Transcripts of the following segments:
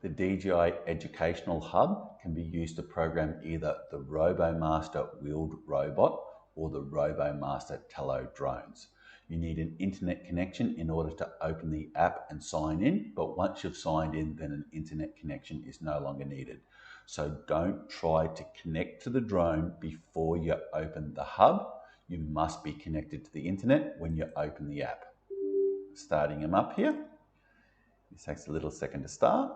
The DJI Educational Hub can be used to program either the Robomaster wheeled robot or the Robomaster Tello drones. You need an internet connection in order to open the app and sign in, but once you've signed in, then an internet connection is no longer needed. So don't try to connect to the drone before you open the hub. You must be connected to the internet when you open the app. Starting him up here. This takes a little second to start.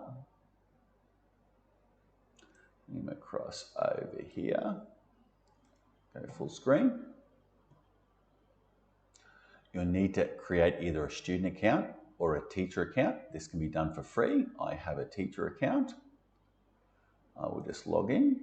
Bring him across over here. Go full screen. You'll need to create either a student account or a teacher account. This can be done for free. I have a teacher account. I will just log in.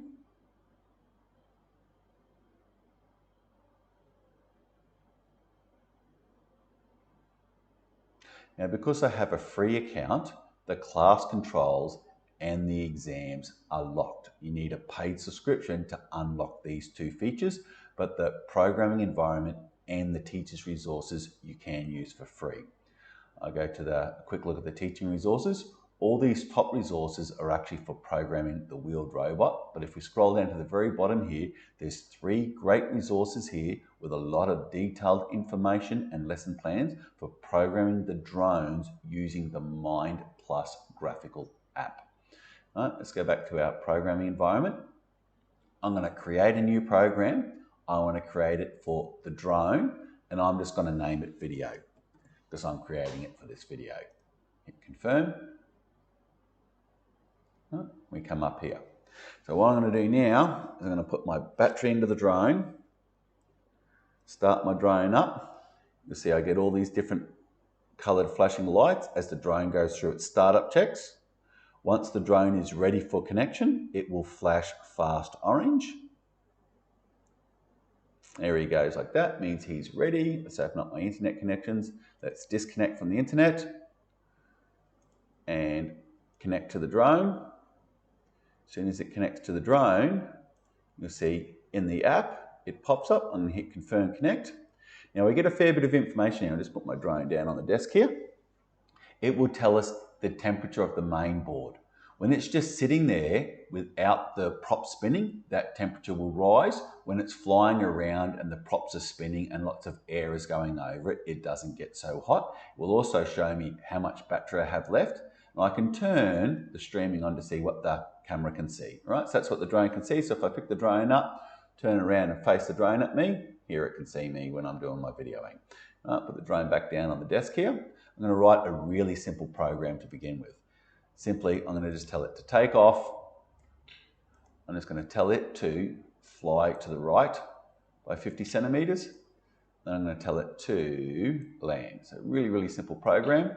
Now, because I have a free account, the class controls and the exams are locked. You need a paid subscription to unlock these two features, but the programming environment and the teacher's resources you can use for free. I'll go to the quick look at the teaching resources. All these top resources are actually for programming the wheeled robot, but if we scroll down to the very bottom here, there's 3 great resources here with a lot of detailed information and lesson plans for programming the drones using the Mind Plus graphical app. All right, let's go back to our programming environment. I'm going to create a new program. I want to create it for the drone, and I'm just going to name it video because I'm creating it for this video. Hit confirm. We come up here. So what I'm going to do now is I'm going to put my battery into the drone, start my drone up. You'll see I get all these different colored flashing lights as the drone goes through its startup checks. Once the drone is ready for connection, it will flash fast orange. There he goes like that, means he's ready. Let's open up my internet connections. Let's disconnect from the internet and connect to the drone. As soon as it connects to the drone, you'll see in the app, it pops up. I'm going to hit confirm connect. Now we get a fair bit of information here. I'll just put my drone down on the desk here. It will tell us the temperature of the main board. When it's just sitting there without the prop spinning, that temperature will rise. When it's flying around and the props are spinning and lots of air is going over it, it doesn't get so hot. It will also show me how much battery I have left. And I can turn the streaming on to see what the camera can see. All right, so that's what the drone can see. So if I pick the drone up, turn around and face the drone at me, here it can see me when I'm doing my videoing. All right, put the drone back down on the desk here. I'm going to write a really simple program to begin with. Simply, I'm going to just tell it to take off. I'm just going to tell it to fly to the right by 50 centimeters. Then I'm going to tell it to land. So really, really simple program.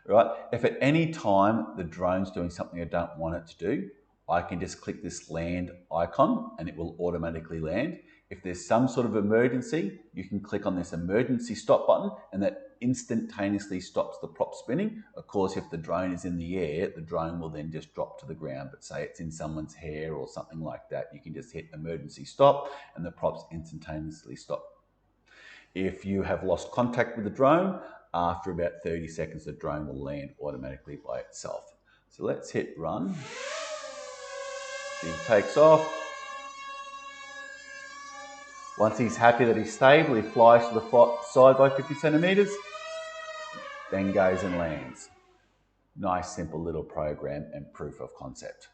Right? If at any time the drone's doing something I don't want it to do, I can just click this land icon and it will automatically land. If there's some sort of emergency, you can click on this emergency stop button and that instantaneously stops the prop spinning. Of course, if the drone is in the air, the drone will then just drop to the ground. But say it's in someone's hair or something like that, you can just hit emergency stop and the props instantaneously stop. If you have lost contact with the drone, after about 30 seconds, the drone will land automatically by itself. So let's hit run. He takes off. Once he's happy that he's stable, he flies to the side by 50 centimeters, then goes and lands. Nice, simple little program and proof of concept.